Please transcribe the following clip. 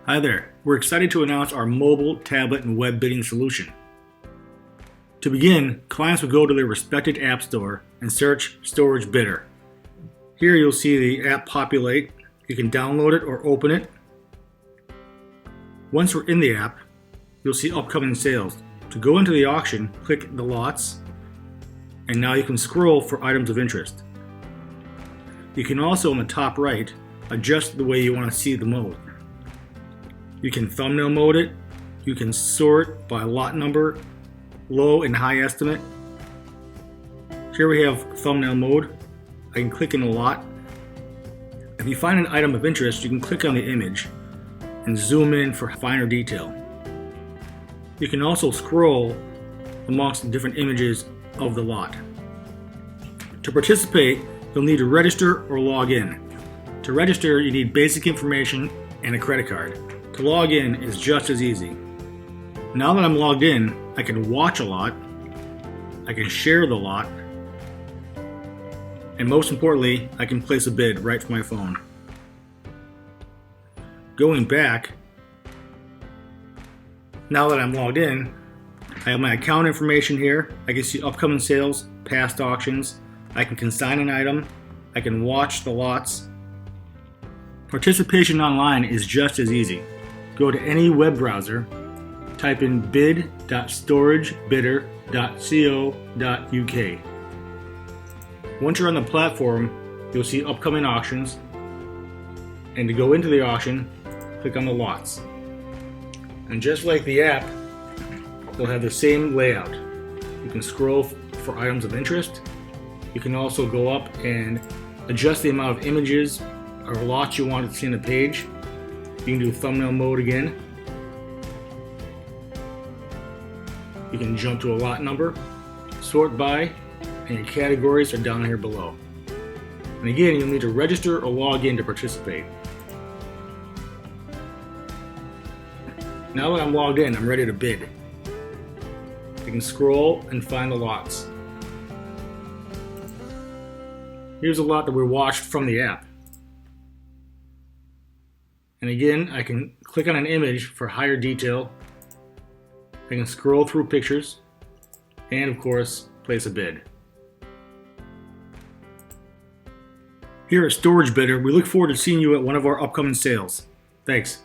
Hi there, we're excited to announce our mobile, tablet, and web bidding solution. To begin, clients will go to their respected app store and search Storage Bidder. Here you'll see the app populate. You can download it or open it. Once we're in the app, you'll see upcoming sales. To go into the auction, click the lots, and now you can scroll for items of interest. You can also, on the top right, adjust the way you want to see the mode. You can thumbnail mode it, you can sort by lot number, low and high estimate. Here we have thumbnail mode. I can click in a lot. If you find an item of interest, you can click on the image and zoom in for finer detail. You can also scroll amongst the different images of the lot. To participate, you'll need to register or log in. To register, you need basic information and a credit card. To log in is just as easy. Now that I'm logged in, I can watch a lot, I can share the lot, and most importantly, I can place a bid right from my phone. Going back, now that I'm logged in, I have my account information here. I can see upcoming sales, past auctions, I can consign an item, I can watch the lots. Participation online is just as easy. Go to any web browser, type in bid.storagebidder.co.uk. Once you're on the platform, you'll see upcoming auctions, and to go into the auction, click on the lots. And just like the app, they'll have the same layout. You can scroll for items of interest. You can also go up and adjust the amount of images or lots you want to see on the page. You can do thumbnail mode again. You can jump to a lot number, sort by, and your categories are down here below. And again, you'll need to register or log in to participate. Now that I'm logged in, I'm ready to bid. You can scroll and find the lots. Here's a lot that we watched from the app. And again, I can click on an image for higher detail. I can scroll through pictures and, of course, place a bid. Here at Storage Bidder, we look forward to seeing you at one of our upcoming sales. Thanks.